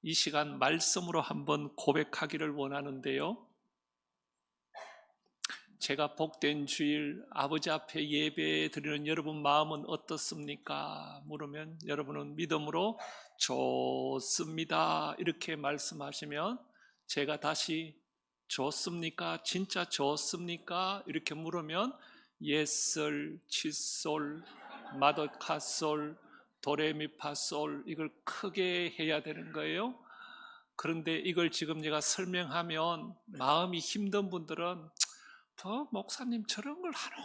이 시간 말씀으로 한번 고백하기를 원하는데요. 제가 복된 주일 아버지 앞에 예배 드리는 여러분 마음은 어떻습니까? 물으면 여러분은 믿음으로 좋습니다 이렇게 말씀하시면 제가 다시 좋습니까? 진짜 좋습니까? 이렇게 물으면 예솔, 칫솔, 마도카솔, 도레미파솔 이걸 크게 해야 되는 거예요. 그런데 이걸 지금 제가 설명하면 마음이 힘든 분들은 목사님 저런 걸 하노?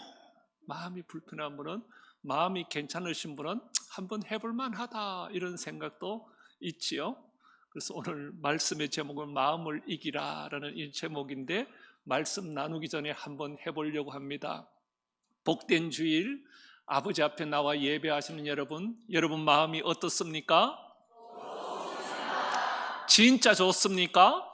마음이 불편한 분은, 마음이 괜찮으신 분은 한번 해볼 만하다 이런 생각도 있지요. 그래서 오늘 말씀의 제목은 마음을 이기라라는 이 제목인데 말씀 나누기 전에 한번 해보려고 합니다. 복된 주일 아버지 앞에 나와 예배하시는 여러분 마음이 어떻습니까? 진짜 좋습니까?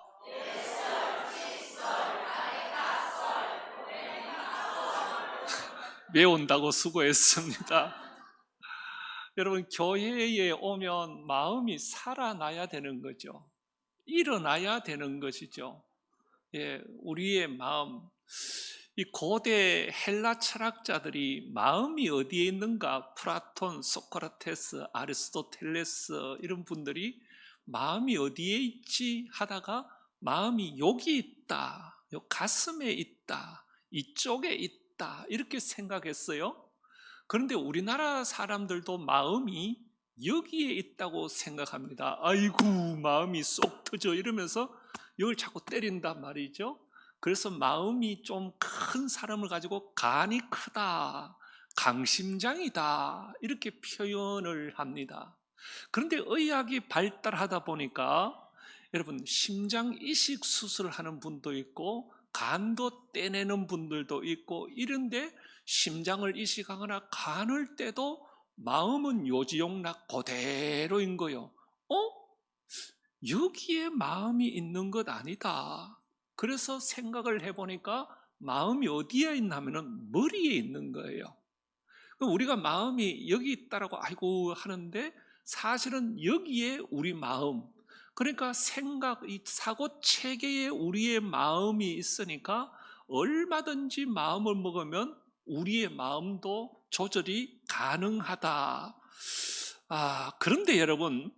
외운다고 수고했습니다. 여러분, 교회에 오면 마음이 살아나야 되는 거죠. 일어나야 되는 것이죠. 예, 우리의 마음. 이 고대 헬라 철학자들이 마음이 어디에 있는가? 플라톤, 소크라테스, 아리스토텔레스 이런 분들이 마음이 어디에 있지 하다가 마음이 여기 있다, 요 가슴에 있다, 이쪽에 있다 이렇게 생각했어요. 그런데 우리나라 사람들도 마음이 여기에 있다고 생각합니다. 아이고 마음이 쏙 터져 이러면서 이걸 자꾸 때린단 말이죠. 그래서 마음이 좀 큰 사람을 가지고 간이 크다, 강심장이다 이렇게 표현을 합니다. 그런데 의학이 발달하다 보니까 여러분 심장 이식 수술을 하는 분도 있고 간도 떼내는 분들도 있고 이런데 심장을 이식하거나 간을 떼도 마음은 요지용락 그대로인 거요. 여기에 마음이 있는 것 아니다. 그래서 생각을 해보니까 마음이 어디에 있나 하면 머리에 있는 거예요. 우리가 마음이 여기 있다라고 아이고 하는데 사실은 여기에 우리 마음, 그러니까 생각, 이 사고 체계에 우리의 마음이 있으니까 얼마든지 마음을 먹으면 우리의 마음도 조절이 가능하다. 그런데 여러분,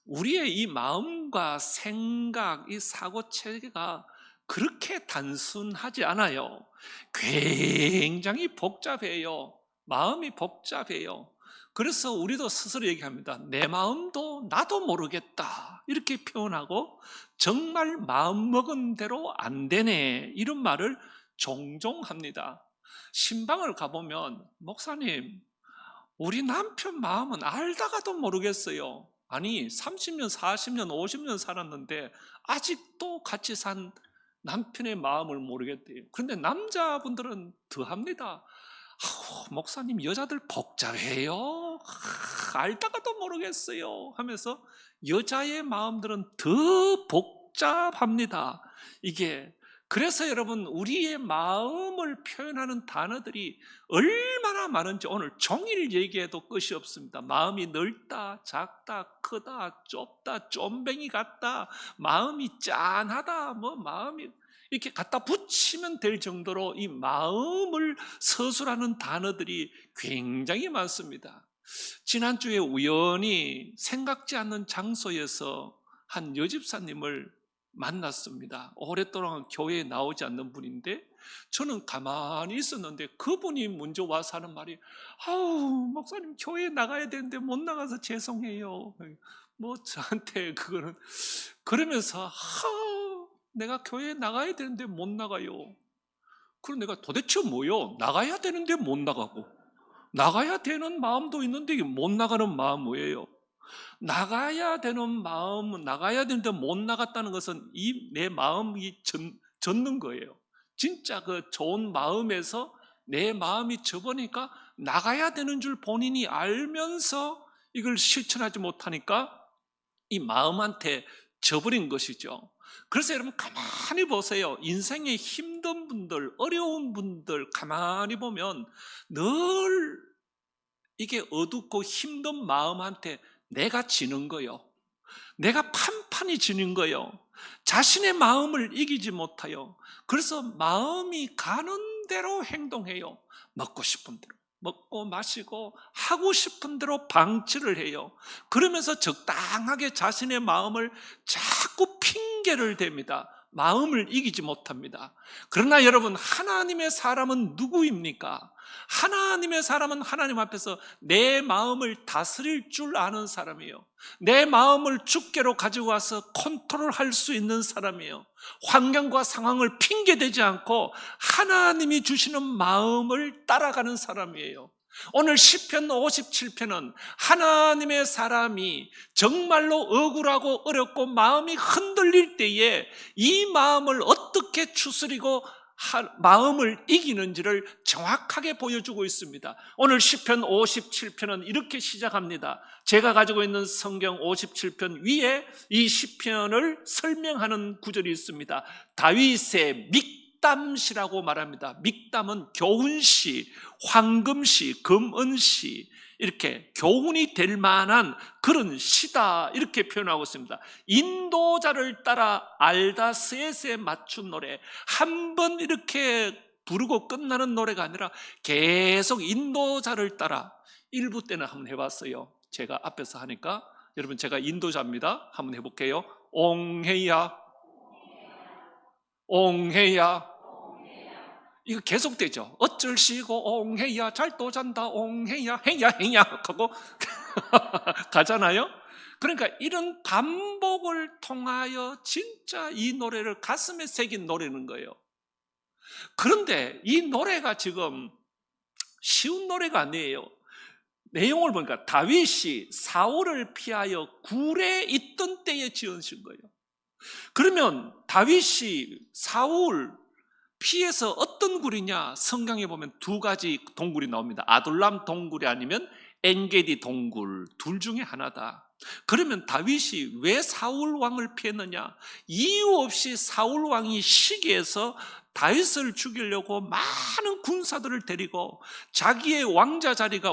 우리의 이 마음과 생각, 이 사고 체계가 그렇게 단순하지 않아요. 굉장히 복잡해요. 마음이 복잡해요. 그래서 우리도 스스로 얘기합니다. 내 마음도 나도 모르겠다 이렇게 표현하고 정말 마음먹은 대로 안 되네 이런 말을 종종 합니다. 신방을 가보면 목사님 우리 남편 마음은 알다가도 모르겠어요. 아니 30년, 40년, 50년 살았는데 아직도 같이 산 남편의 마음을 모르겠대요. 그런데 남자분들은 더합니다. 목사님 여자들 복잡해요. 알다가도 모르겠어요 하면서 여자의 마음들은 더 복잡합니다. 이게 그래서 여러분 우리의 마음을 표현하는 단어들이 얼마나 많은지 오늘 종일 얘기해도 끝이 없습니다. 마음이 넓다, 작다, 크다, 좁다, 쫌뱅이 같다, 마음이 짠하다, 마음이 이렇게 갖다 붙이면 될 정도로 이 마음을 서술하는 단어들이 굉장히 많습니다. 지난주에 우연히 생각지 않는 장소에서 한 여집사님을 만났습니다. 오랫동안 교회에 나오지 않는 분인데 저는 가만히 있었는데 그분이 먼저 와서 하는 말이 목사님 교회에 나가야 되는데 못 나가서 죄송해요. 저한테 그거는 그러면서 내가 교회에 나가야 되는데 못 나가요. 그럼 내가 도대체 뭐요? 나가야 되는데 못 나가고 나가야 되는 마음도 있는데 못 나가는 마음 뭐예요? 나가야 되는 마음은 나가야 되는데 못 나갔다는 것은 내 마음이 젖는 거예요. 진짜 그 좋은 마음에서 내 마음이 젖으니까 나가야 되는 줄 본인이 알면서 이걸 실천하지 못하니까 이 마음한테 져버린 것이죠. 그래서 여러분 가만히 보세요. 인생에 힘든 분들, 어려운 분들 가만히 보면 늘 이게 어둡고 힘든 마음한테 내가 지는 거요. 내가 판판이 지는 거예요. 자신의 마음을 이기지 못하여. 그래서 마음이 가는 대로 행동해요. 먹고 싶은 대로 먹고 마시고 하고 싶은 대로 방치를 해요. 그러면서 적당하게 자신의 마음을 자꾸 핑계를 댑니다. 마음을 이기지 못합니다. 그러나 여러분, 하나님의 사람은 누구입니까? 하나님의 사람은 하나님 앞에서 내 마음을 다스릴 줄 아는 사람이에요. 내 마음을 주께로 가지고 와서 컨트롤할 수 있는 사람이에요. 환경과 상황을 핑계대지 않고 하나님이 주시는 마음을 따라가는 사람이에요. 오늘 시편 57편은 하나님의 사람이 정말로 억울하고 어렵고 마음이 흔들릴 때에 이 마음을 어떻게 추스리고 마음을 이기는지를 정확하게 보여주고 있습니다. 오늘 시편 57편은 이렇게 시작합니다. 제가 가지고 있는 성경 57편 위에 이 시편을 설명하는 구절이 있습니다. 다윗의 믹담시라고 말합니다. 믹담은 교훈시, 황금시, 금은시, 이렇게 교훈이 될 만한 그런 시다, 이렇게 표현하고 있습니다. 인도자를 따라 알다스엣에 맞춘 노래, 한 번 이렇게 부르고 끝나는 노래가 아니라 계속 인도자를 따라. 일부 때는 한번 해봤어요. 제가 앞에서 하니까. 여러분, 제가 인도자입니다. 한번 해볼게요. 옹해야 옹해야. 이거 계속되죠. 어쩔시고 옹해야, 잘도 잔다 옹해야, 해야 해야 하고 가잖아요. 그러니까 이런 반복을 통하여 진짜 이 노래를 가슴에 새긴 노래는 거예요. 그런데 이 노래가 지금 쉬운 노래가 아니에요. 내용을 보니까 다윗이 사울을 피하여 굴에 있던 때에 지으신 거예요. 그러면 다윗이 사울 피해서 어떤 굴이냐? 성경에 보면 두 가지 동굴이 나옵니다. 아둘람 동굴이 아니면 엔게디 동굴, 둘 중에 하나다. 그러면 다윗이 왜 사울 왕을 피했느냐? 이유 없이 사울 왕이 시기해서 다윗을 죽이려고 많은 군사들을 데리고 자기의 왕자리가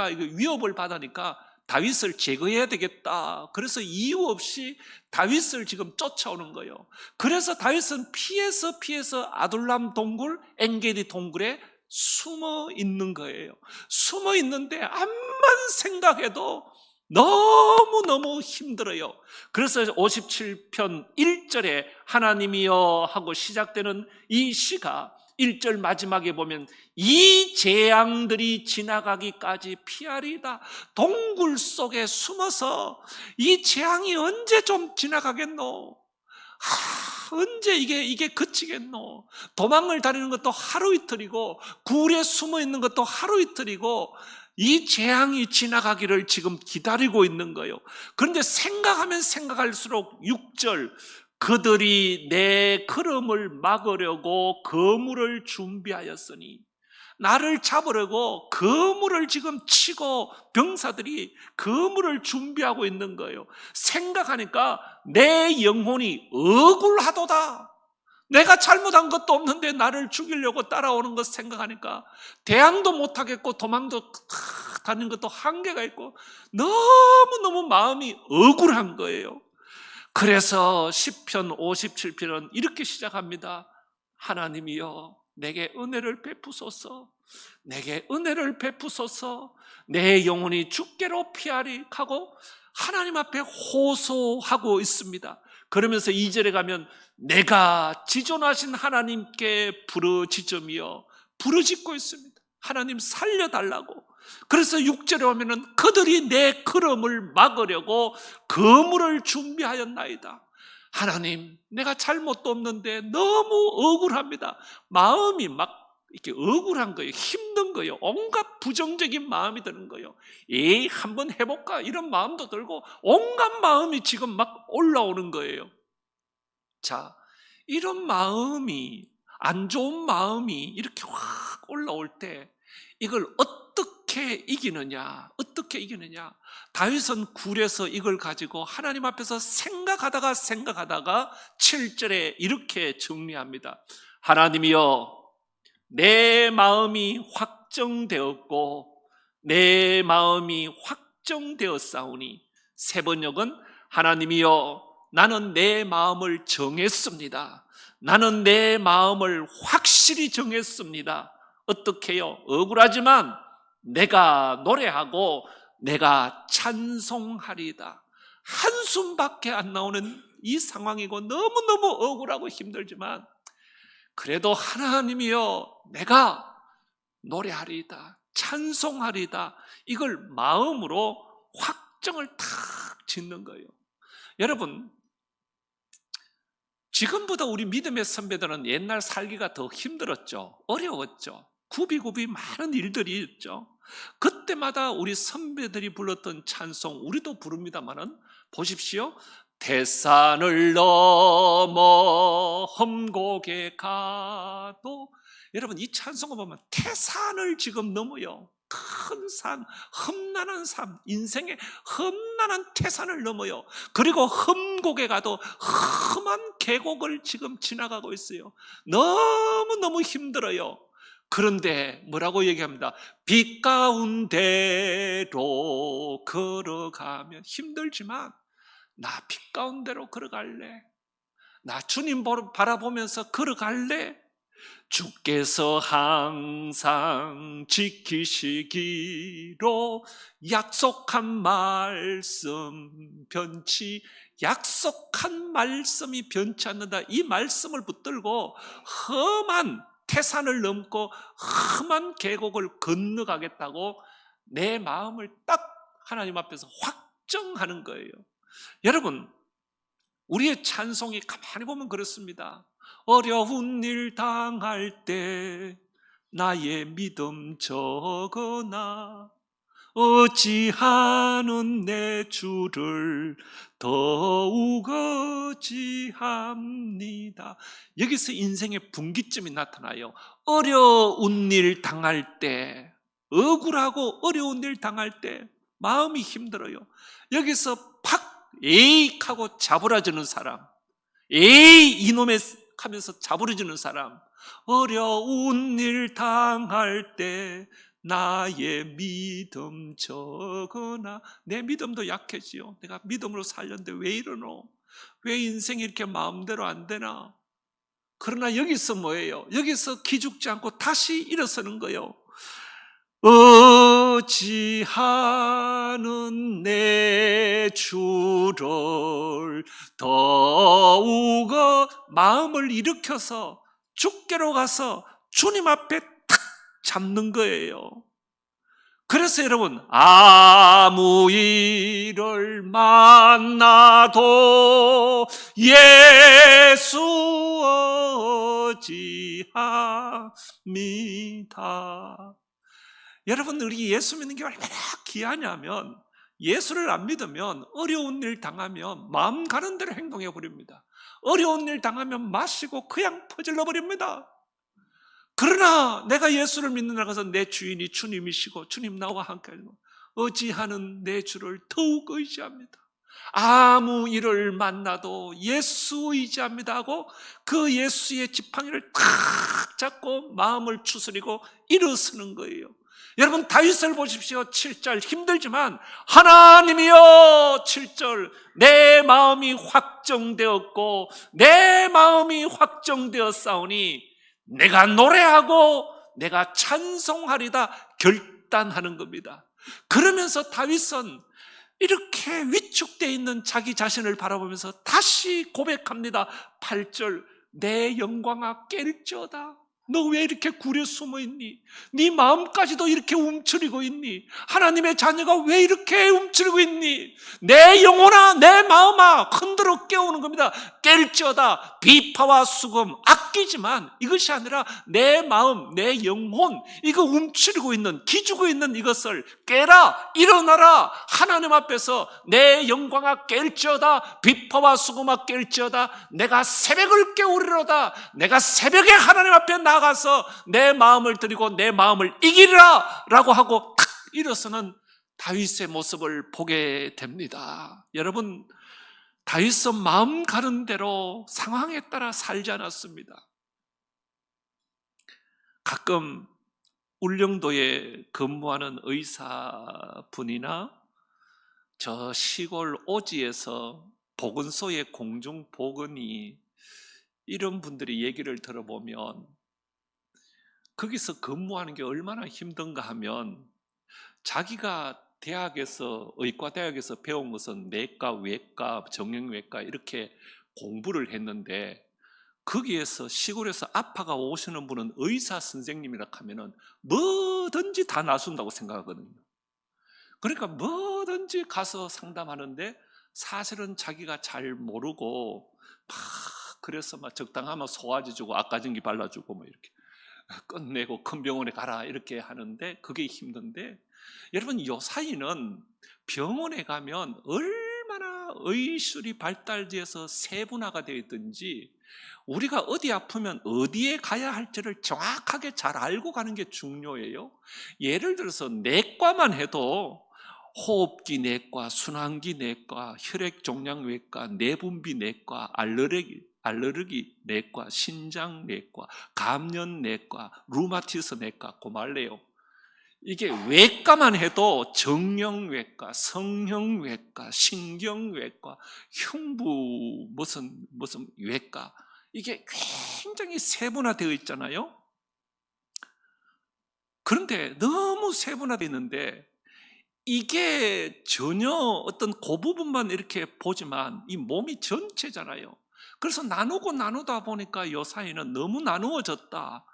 위협을 받으니까 다윗을 제거해야 되겠다. 그래서 이유 없이 다윗을 지금 쫓아오는 거예요. 그래서 다윗은 피해서 아둘람 동굴, 엔게디 동굴에 숨어 있는 거예요. 숨어 있는데 암만 생각해도 너무너무 힘들어요. 그래서 57편 1절에 하나님이여 하고 시작되는 이 시가 1절 마지막에 보면 이 재앙들이 지나가기까지 피하리다. 동굴 속에 숨어서 이 재앙이 언제 좀 지나가겠노? 언제 이게 그치겠노? 도망을 다니는 것도 하루 이틀이고 굴에 숨어 있는 것도 하루 이틀이고 이 재앙이 지나가기를 지금 기다리고 있는 거예요. 그런데 생각하면 생각할수록 6절, 그들이 내 걸음을 막으려고 거물을 준비하였으니, 나를 잡으려고 거물을 지금 치고 병사들이 거물을 준비하고 있는 거예요. 생각하니까 내 영혼이 억울하도다. 내가 잘못한 것도 없는데 나를 죽이려고 따라오는 것 생각하니까 대항도 못하겠고 도망도 다니는 것도 한계가 있고 너무너무 마음이 억울한 거예요. 그래서 시편 57편은 이렇게 시작합니다. 하나님이여, 내게 은혜를 베푸소서. 내게 은혜를 베푸소서. 내 영혼이 주께로 피하리 하고 하나님 앞에 호소하고 있습니다. 그러면서 2절에 가면 내가 지존하신 하나님께 부르짖으며 부르짖고 있습니다. 하나님 살려달라고. 그래서 6절에 오면은 그들이 내 걸음을 막으려고 거물을 준비하였나이다. 하나님, 내가 잘못도 없는데 너무 억울합니다. 마음이 막 이렇게 억울한 거예요. 힘든 거예요. 온갖 부정적인 마음이 드는 거예요. 한번 해볼까? 이런 마음도 들고 온갖 마음이 지금 막 올라오는 거예요. 자, 이런 마음이, 안 좋은 마음이 이렇게 확 올라올 때 이걸 어떻게 이기느냐? 다윗은 굴에서 이걸 가지고 하나님 앞에서 생각하다가 7절에 이렇게 정리합니다. 하나님이여, 내 마음이 확정되었고 내 마음이 확정되었사오니. 세 번역은 하나님이여, 나는 내 마음을 정했습니다. 나는 내 마음을 확실히 정했습니다. 어떻게 해요? 억울하지만 내가 노래하고 내가 찬송하리다. 한숨밖에 안 나오는 이 상황이고 너무너무 억울하고 힘들지만 그래도 하나님이여, 내가 노래하리다, 찬송하리다, 이걸 마음으로 확정을 탁 짓는 거예요. 여러분, 지금보다 우리 믿음의 선배들은 옛날 살기가 더 힘들었죠. 어려웠죠. 굽이굽이 많은 일들이 있죠. 그때마다 우리 선배들이 불렀던 찬송 우리도 부릅니다마는 보십시오. 태산을 넘어 험곡에 가도, 여러분 이 찬송을 보면 태산을 지금 넘어요. 큰 산, 험난한 산, 인생의 험난한 태산을 넘어요. 그리고 험곡에 가도 험한 계곡을 지금 지나가고 있어요. 너무너무 힘들어요. 그런데 뭐라고 얘기합니다. 빛 가운데로 걸어가면, 힘들지만 나 빛 가운데로 걸어갈래. 나 주님 바라보면서 걸어갈래. 주께서 항상 지키시기로 약속한 말씀 변치, 약속한 말씀이 변치 않는다. 이 말씀을 붙들고 험한 태산을 넘고 험한 계곡을 건너가겠다고 내 마음을 딱 하나님 앞에서 확정하는 거예요. 여러분, 우리의 찬송이 가만히 보면 그렇습니다. 어려운 일 당할 때 나의 믿음 적어나 어찌하는 내 주를 더욱 어찌합니다. 여기서 인생의 분기점이 나타나요. 어려운 일 당할 때, 억울하고 어려운 일 당할 때 마음이 힘들어요. 여기서 팍 에익 하고 자부라지는 사람, 에이 이놈의 하면서 자부러지는 사람, 어려운 일 당할 때 나의 믿음 적어나. 내 믿음도 약해지요. 내가 믿음으로 살렸는데 왜 이러노? 왜 인생이 이렇게 마음대로 안 되나? 그러나 여기서 뭐예요? 여기서 기죽지 않고 다시 일어서는 거예요. 어찌하는 내 주를 더욱 마음을 일으켜서 주께로 가서 주님 앞에 탁 잡는 거예요. 그래서 여러분, 아무 일을 만나도 예수 어찌합니다. 여러분, 우리 예수 믿는 게 얼마나 귀하냐면, 예수를 안 믿으면 어려운 일 당하면 마음 가는 대로 행동해 버립니다. 어려운 일 당하면 마시고 그냥 퍼질러 버립니다. 그러나 내가 예수를 믿는다고 해서 내 주인이 주님이시고 주님 나와 함께 하는, 어찌하는 내 주를 더욱 의지합니다. 아무 일을 만나도 예수 의지합니다 하고 그 예수의 지팡이를 탁 잡고 마음을 추스리고 일어서는 거예요. 여러분, 다윗을 보십시오. 7절 힘들지만 하나님이여, 7절 내 마음이 확정되었고 내 마음이 확정되었사오니 내가 노래하고 내가 찬송하리다 결단하는 겁니다. 그러면서 다윗은 이렇게 위축되어 있는 자기 자신을 바라보면서 다시 고백합니다. 8절 내 영광아 깰지어다. 너 왜 이렇게 구려 숨어 있니? 네 마음까지도 이렇게 움츠리고 있니? 하나님의 자녀가 왜 이렇게 움츠리고 있니? 내 영혼아, 내 마음아, 흔들어 깨우는 겁니다. 깰지어다. 비파와 수금 아끼지만 이것이 아니라 내 마음, 내 영혼, 이거 움츠리고 있는, 기죽어 있는 이것을 깨라, 일어나라. 하나님 앞에서 내 영광아 깰지어다. 비파와 수금아 깰지어다. 내가 새벽을 깨우리로다. 내가 새벽에 하나님 앞에 나가서 내 마음을 드리고 내 마음을 이기리라 라고 하고 탁 일어서는 다윗의 모습을 보게 됩니다. 여러분, 다윗은 마음 가는 대로 상황에 따라 살지 않았습니다. 가끔 울릉도에 근무하는 의사분이나 저 시골 오지에서 보건소의 공중보건이 이런 분들이 얘기를 들어보면 거기서 근무하는 게 얼마나 힘든가 하면 자기가 대학에서 의과대학에서 배운 것은 내과, 외과, 정형외과 이렇게 공부를 했는데 거기에서 시골에서 아파가 오시는 분은 의사 선생님이라 하면은 뭐든지 다 나순다고 생각하거든요. 그러니까 뭐든지 가서 상담하는데 사실은 자기가 잘 모르고 막 그래서 막 적당하면 소화제 주고 악가전기 발라주고 뭐 이렇게 끝내고 큰 병원에 가라 이렇게 하는데 그게 힘든데 여러분 요사이는 병원에 가면 얼마나 의술이 발달돼서 세분화가 되어 있든지 우리가 어디 아프면 어디에 가야 할지를 정확하게 잘 알고 가는 게 중요해요. 예를 들어서 내과만 해도 호흡기 내과, 순환기 내과, 혈액종양외과, 내분비 내과, 알레르기 내과, 신장 내과, 감염 내과, 루마티스 내과, 고말래요. 이게 외과만 해도 정형외과, 성형외과, 신경외과, 흉부 무슨 외과 이게 굉장히 세분화되어 있잖아요. 그런데 너무 세분화되어 있는데 이게 전혀 어떤 그 부분만 이렇게 보지만 이 몸이 전체잖아요. 그래서 나누다 보니까 요 사이는 너무 나누어졌다.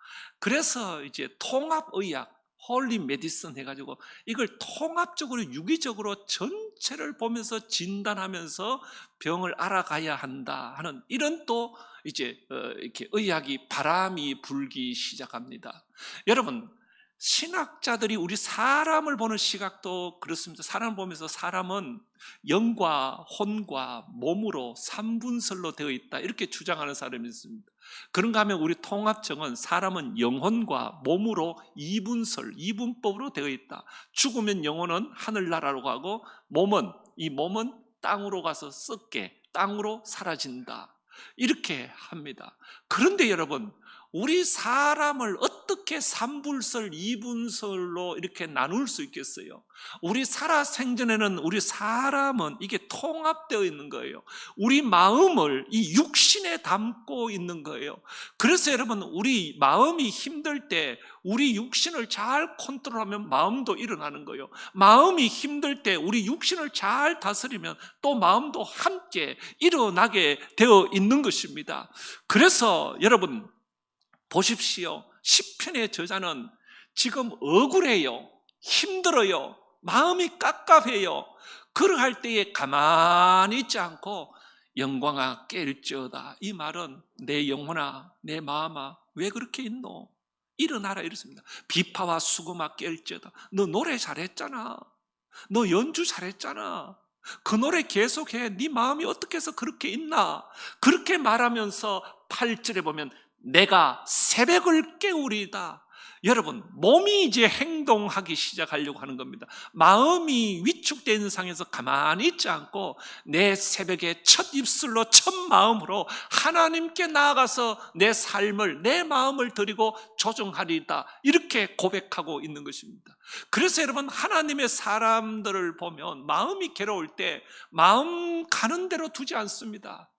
그래서 이제 통합의학, 홀리 메디슨 해가지고 이걸 통합적으로 유기적으로 전체를 보면서 진단하면서 병을 알아가야 한다 하는 이런 또 이제 이렇게 의학이 바람이 불기 시작합니다. 여러분 신학자들이 우리 사람을 보는 시각도 그렇습니다. 사람을 보면서 사람은 영과 혼과 몸으로 삼분설로 되어 있다 이렇게 주장하는 사람이 있습니다. 그런가 하면 우리 통합정은 사람은 영혼과 몸으로 이분설, 이분법으로 되어 있다. 죽으면 영혼은 하늘나라로 가고 이 몸은 땅으로 가서 썩게 땅으로 사라진다 이렇게 합니다. 그런데 여러분 우리 사람을 어떻게 삼분설, 이분설로 이렇게 나눌 수 있겠어요? 우리 살아생전에는 우리 사람은 이게 통합되어 있는 거예요. 우리 마음을 이 육신에 담고 있는 거예요. 그래서 여러분 우리 마음이 힘들 때 우리 육신을 잘 컨트롤하면 마음도 일어나는 거예요. 마음이 힘들 때 우리 육신을 잘 다스리면 또 마음도 함께 일어나게 되어 있는 것입니다. 그래서 여러분 보십시오. 시편의 저자는 지금 억울해요. 힘들어요. 마음이 깝깝해요. 그러할 때에 가만히 있지 않고 영광아 깰지어다. 이 말은 내 영혼아 내 마음아 왜 그렇게 있노? 일어나라 이렇습니다. 비파와 수금아 깰지어다. 너 노래 잘했잖아. 너 연주 잘했잖아. 그 노래 계속해. 네 마음이 어떻게 해서 그렇게 있나? 그렇게 말하면서 8절에 보면 내가 새벽을 깨우리다. 여러분 몸이 이제 행동하기 시작하려고 하는 겁니다. 마음이 위축된 상에서 가만히 있지 않고 내 새벽에 첫 입술로 첫 마음으로 하나님께 나아가서 내 삶을 내 마음을 드리고 조정하리다 이렇게 고백하고 있는 것입니다. 그래서 여러분 하나님의 사람들을 보면 마음이 괴로울 때 마음 가는 대로 두지 않습니다.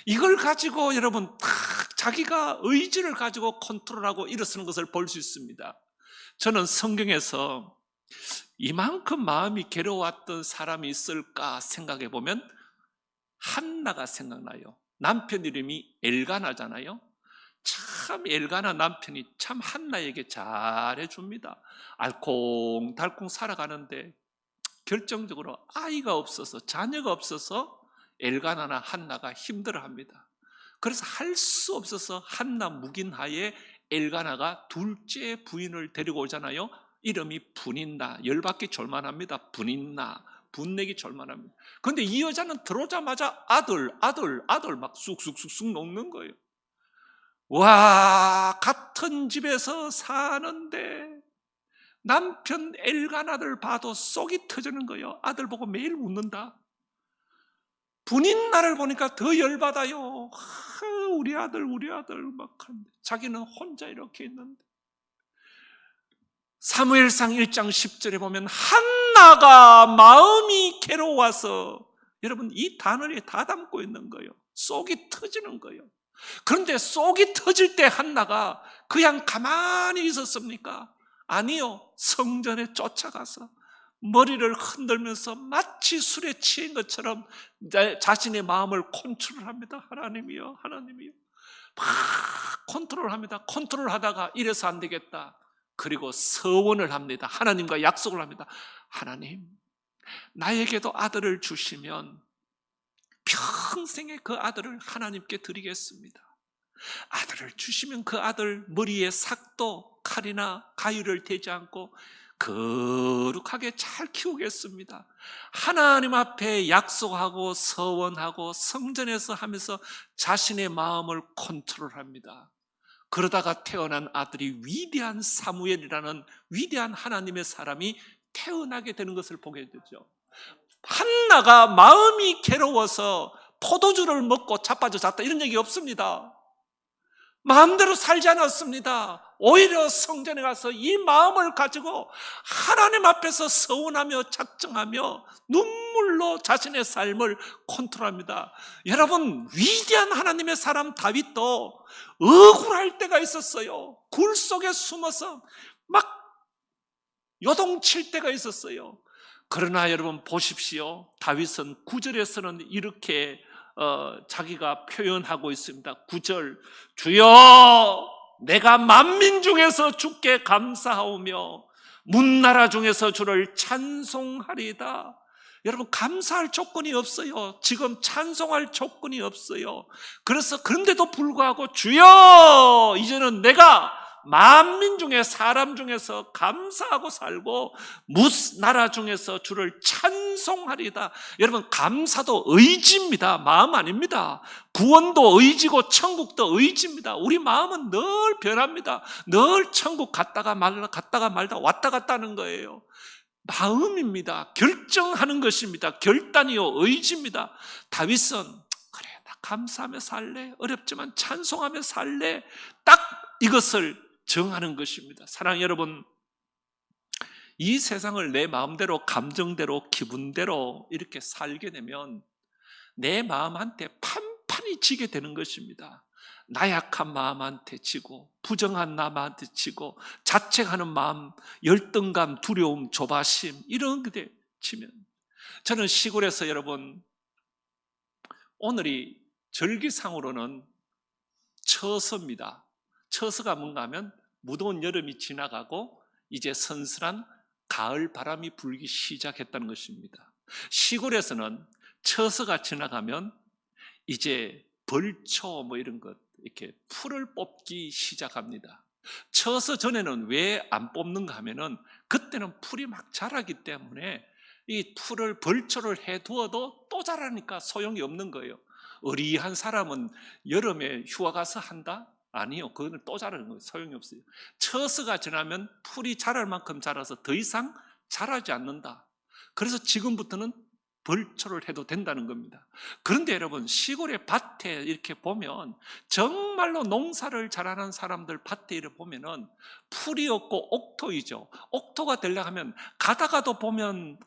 이걸 가지고 여러분 다 자기가 의지를 가지고 컨트롤하고 일어서는 것을 볼 수 있습니다. 저는 성경에서 이만큼 마음이 괴로웠던 사람이 있을까 생각해 보면 한나가 생각나요. 남편 이름이 엘가나잖아요. 참 엘가나 남편이 참 한나에게 잘해줍니다. 알콩달콩 살아가는데 결정적으로 아이가 없어서 자녀가 없어서 엘가나나 한나가 힘들어합니다. 그래서 할 수 없어서 한나 묵인하에 엘가나가 둘째 부인을 데리고 오잖아요. 이름이 분인나, 열받기 절만합니다. 분인나, 분내기 절만합니다. 그런데 이 여자는 들어오자마자 아들 막 쑥쑥쑥쑥 녹는 거예요. 와, 같은 집에서 사는데 남편 엘가나를 봐도 속이 터지는 거예요. 아들 보고 매일 웃는다. 분인 나를 보니까 더 열받아요. 우리 아들 막 하는데 자기는 혼자 이렇게 있는데 사무엘상 1장 10절에 보면 한나가 마음이 괴로워서, 여러분 이 단어에 다 담고 있는 거예요. 속이 터지는 거예요. 그런데 속이 터질 때 한나가 그냥 가만히 있었습니까? 아니요. 성전에 쫓아가서 머리를 흔들면서 마치 술에 취한 것처럼 자신의 마음을 컨트롤합니다. 하나님이요, 하나님이요. 막 컨트롤합니다. 컨트롤하다가 이래서 안 되겠다. 그리고 서원을 합니다. 하나님과 약속을 합니다. 하나님, 나에게도 아들을 주시면 평생에 그 아들을 하나님께 드리겠습니다. 아들을 주시면 그 아들 머리에 삭도 칼이나 가위를 대지 않고 거룩하게 잘 키우겠습니다. 하나님 앞에 약속하고 서원하고 성전에서 하면서 자신의 마음을 컨트롤합니다. 그러다가 태어난 아들이 위대한 사무엘이라는 위대한 하나님의 사람이 태어나게 되는 것을 보게 되죠. 한나가 마음이 괴로워서 포도주를 먹고 자빠져 잤다 이런 얘기 없습니다. 마음대로 살지 않았습니다. 오히려 성전에 가서 이 마음을 가지고 하나님 앞에서 서원하며 작정하며 눈물로 자신의 삶을 컨트롤합니다. 여러분, 위대한 하나님의 사람 다윗도 억울할 때가 있었어요. 굴 속에 숨어서 막 요동칠 때가 있었어요. 그러나 여러분 보십시오. 다윗은 9절에서는 이렇게 자기가 표현하고 있습니다. 9절, 주여 내가 만민 중에서 주께 감사하오며 문나라 중에서 주를 찬송하리이다. 여러분, 감사할 조건이 없어요. 지금 찬송할 조건이 없어요. 그런데도 불구하고 주여, 이제는 내가 만민 중에 사람 중에서 감사하고 살고 무나라 중에서 주를 찬송하리다. 여러분, 감사도 의지입니다. 마음 아닙니다. 구원도 의지고 천국도 의지입니다. 우리 마음은 늘 변합니다. 늘 천국 갔다가 말다 왔다 갔다 하는 거예요. 마음입니다. 결정하는 것입니다. 결단이요 의지입니다. 다윗은 그래, 나 감사하며 살래, 어렵지만 찬송하며 살래, 딱 이것을 정하는 것입니다. 사랑하는 여러분, 이 세상을 내 마음대로 감정대로 기분대로 이렇게 살게 되면 내 마음한테 판판이 지게 되는 것입니다. 나약한 마음한테 지고 부정한 마음한테 지고 자책하는 마음, 열등감, 두려움, 조바심 이런 게 치면, 저는 시골에서 여러분, 오늘이 절기상으로는 처서입니다. 처서가 뭔가 하면 무더운 여름이 지나가고 이제 선선한 가을 바람이 불기 시작했다는 것입니다. 시골에서는 처서가 지나가면 이제 벌초 뭐 이런 것, 이렇게 풀을 뽑기 시작합니다. 처서 전에는 왜 안 뽑는가 하면은 그때는 풀이 막 자라기 때문에 이 풀을 벌초를 해두어도 또 자라니까 소용이 없는 거예요. 의리한 사람은 여름에 휴가 가서 한다? 아니요, 그거는 또 자라는 거예요. 소용이 없어요. 처서가 지나면 풀이 자랄 만큼 자라서 더 이상 자라지 않는다. 그래서 지금부터는 벌초를 해도 된다는 겁니다. 그런데 여러분, 시골의 밭에 이렇게 보면 정말로 농사를 잘하는 사람들 밭에 이렇게 보면은 풀이 없고 옥토이죠. 옥토가 되려고 하면 가다가도 보면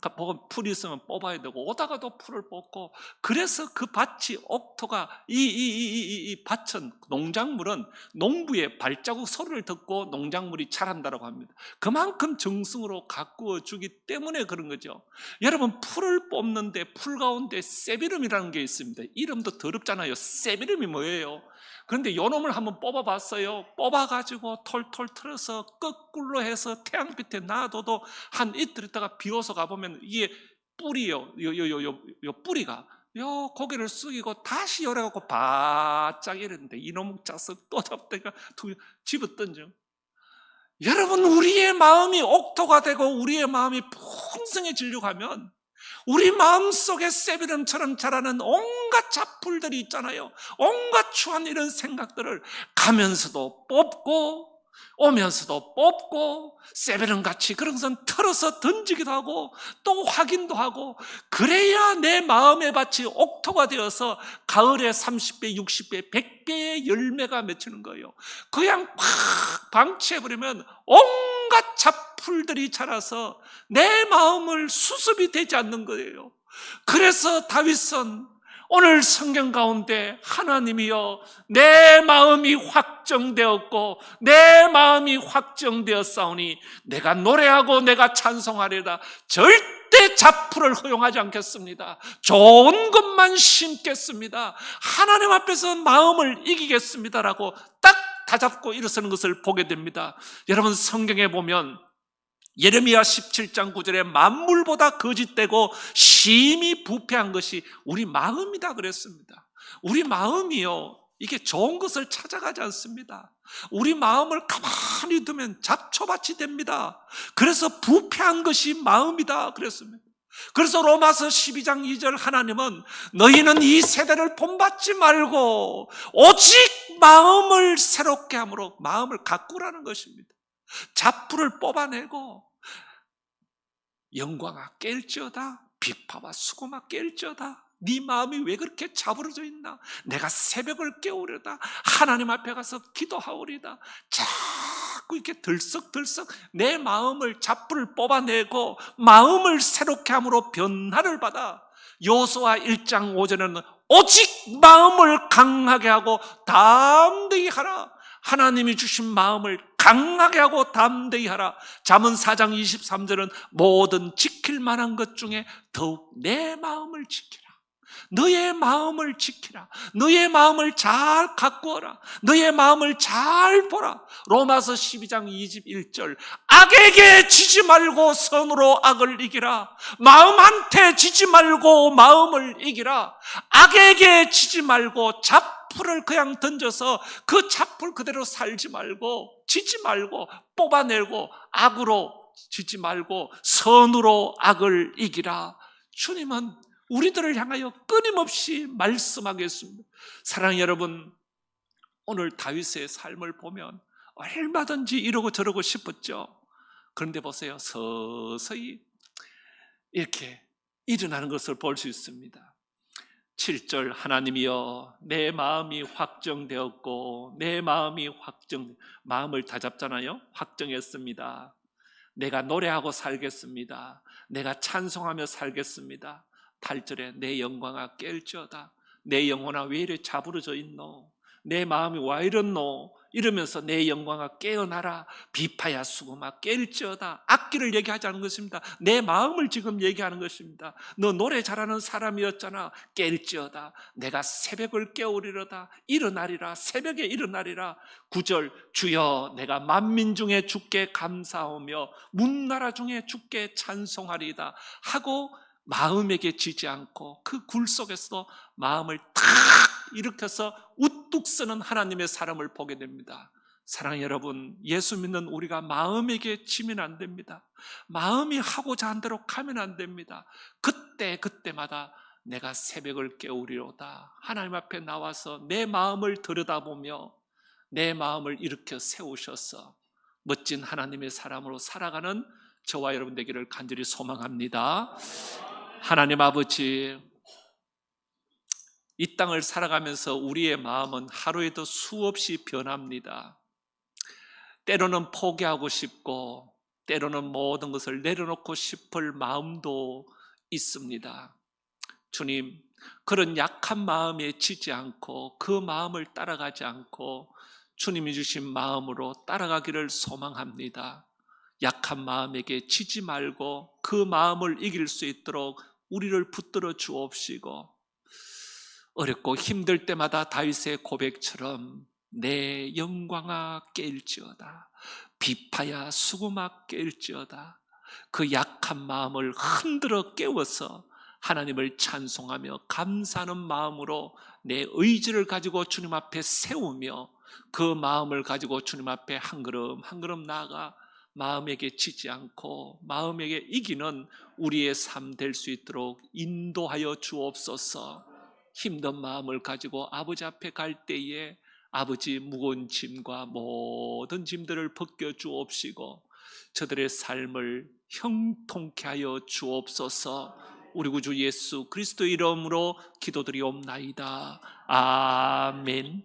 풀이 있으면 뽑아야 되고 오다가도 풀을 뽑고, 그래서 그 밭이 옥토가 이 밭은, 농작물은 농부의 발자국 소리를 듣고 농작물이 자란다고 합니다. 그만큼 정성으로 가꾸어 주기 때문에 그런 거죠. 여러분, 풀을 뽑는데 풀 가운데 세비름이라는 게 있습니다. 이름도 더럽잖아요. 세비름이 뭐예요? 그런데 요 놈을 한번 뽑아봤어요. 뽑아가지고 털털 털어서 거꾸로 해서 태양빛에 놔둬도 한 이틀 있다가 비로소 가보면 이게 뿌리요, 요 뿌리가 요 고개를 숙이고 다시 열어갖고 바짝 이랬는데 이놈 자석 또 잡다가 집어던져. 여러분, 우리의 마음이 옥토가 되고 우리의 마음이 풍성해지려고 하면 우리 마음속에 세비름처럼 자라는 온갖 잡풀들이 있잖아요. 온갖 추한 이런 생각들을 가면서도 뽑고 오면서도 뽑고 세비름같이 그런 것은 털어서 던지기도 하고 또 확인도 하고, 그래야 내 마음의 밭이 옥토가 되어서 가을에 30배, 60배, 100배의 열매가 맺히는 거예요. 그냥 팍 방치해버리면 온갖 잡 잡풀들이 자라서 내 마음을 수습이 되지 않는 거예요. 그래서 다윗은 오늘 성경 가운데 하나님이여 내 마음이 확정되었고 내 마음이 확정되었사오니 내가 노래하고 내가 찬송하리라. 절대 잡풀을 허용하지 않겠습니다. 좋은 것만 심겠습니다. 하나님 앞에서 마음을 이기겠습니다라고 딱 다잡고 일어서는 것을 보게 됩니다. 여러분 성경에 보면 예레미야 17장 9절에 만물보다 거짓되고 심히 부패한 것이 우리 마음이다 그랬습니다. 우리 마음이요, 이게 좋은 것을 찾아가지 않습니다. 우리 마음을 가만히 두면 잡초밭이 됩니다. 그래서 부패한 것이 마음이다 그랬습니다. 그래서 로마서 12장 2절 하나님은 너희는 이 세대를 본받지 말고 오직 마음을 새롭게 함으로 마음을 가꾸라는 것입니다. 잡풀을 뽑아내고 영광아 깰지어다 비파와 수고마 깰지어다. 네 마음이 왜 그렇게 자부러져 있나? 내가 새벽을 깨우려다 하나님 앞에 가서 기도하오리다. 자꾸 이렇게 들썩들썩 내 마음을 잡풀을 뽑아내고 마음을 새롭게 함으로 변화를 받아. 여호수아 1장 5절에는 오직 마음을 강하게 하고 담대히 하라. 하나님이 주신 마음을 강하게 하고 담대히 하라. 잠언 4장 23절은 모든 지킬 만한 것 중에 더욱 내 마음을 지키라. 너의 마음을 지키라. 너의 마음을 잘 가꾸어라. 너의 마음을 잘 보라. 로마서 12장 21절 악에게 지지 말고 선으로 악을 이기라. 마음한테 지지 말고 마음을 이기라. 악에게 지지 말고 잡풀을 그냥 던져서 그 잡풀 그대로 살지 말고 지지 말고 뽑아내고 악으로 지지 말고 선으로 악을 이기라. 주님은 우리들을 향하여 끊임없이 말씀하겠습니다. 사랑하는 여러분, 오늘 다윗의 삶을 보면 얼마든지 이러고 저러고 싶었죠. 그런데 보세요, 서서히 이렇게 일어나는 것을 볼 수 있습니다. 7절 하나님이여 내 마음이 확정되었고 내 마음이 마음을 다잡잖아요. 확정했습니다. 내가 노래하고 살겠습니다. 내가 찬송하며 살겠습니다. 8절에 내 영광아 깰지어다. 내 영혼아 왜 이래 자부러져 있노? 내 마음이 와 이렇노? 이러면서 내 영광아 깨어나라. 비파야 수고마 깰지어다. 악기를 얘기하지 않은 것입니다. 내 마음을 지금 얘기하는 것입니다. 너 노래 잘하는 사람이었잖아. 깰지어다. 내가 새벽을 깨우리로다. 일어나리라. 새벽에 일어나리라. 9절 주여 내가 만민 중에 주께 감사하며 문나라 중에 주께 찬송하리이다 하고 마음에게 지지 않고 그 굴 속에서도 마음을 탁 일으켜서 우뚝 서는 하나님의 사람을 보게 됩니다. 사랑하는 여러분, 예수 믿는 우리가 마음에게 지면 안 됩니다. 마음이 하고자 한 대로 가면 안 됩니다. 그때마다 내가 새벽을 깨우리로다. 하나님 앞에 나와서 내 마음을 들여다보며 내 마음을 일으켜 세우셔서 멋진 하나님의 사람으로 살아가는 저와 여러분 되기를 간절히 소망합니다. 하나님 아버지, 이 땅을 살아가면서 우리의 마음은 하루에도 수없이 변합니다. 때로는 포기하고 싶고 때로는 모든 것을 내려놓고 싶을 마음도 있습니다. 주님, 그런 약한 마음에 지지 않고 그 마음을 따라가지 않고 주님이 주신 마음으로 따라가기를 소망합니다. 약한 마음에게 지지 말고 그 마음을 이길 수 있도록 우리를 붙들어 주옵시고, 어렵고 힘들 때마다 다윗의 고백처럼 내 영광아 깰지어다. 비파야 수고마 깰지어다. 그 약한 마음을 흔들어 깨워서 하나님을 찬송하며 감사하는 마음으로 내 의지를 가지고 주님 앞에 세우며 그 마음을 가지고 주님 앞에 한 걸음 한 걸음 나아가 마음에게 지지 않고 마음에게 이기는 우리의 삶 될 수 있도록 인도하여 주옵소서. 힘든 마음을 가지고 아버지 앞에 갈 때에 아버지 무거운 짐과 모든 짐들을 벗겨 주옵시고 저들의 삶을 형통케 하여 주옵소서. 우리 구주 예수 그리스도 이름으로 기도드리옵나이다. 아멘.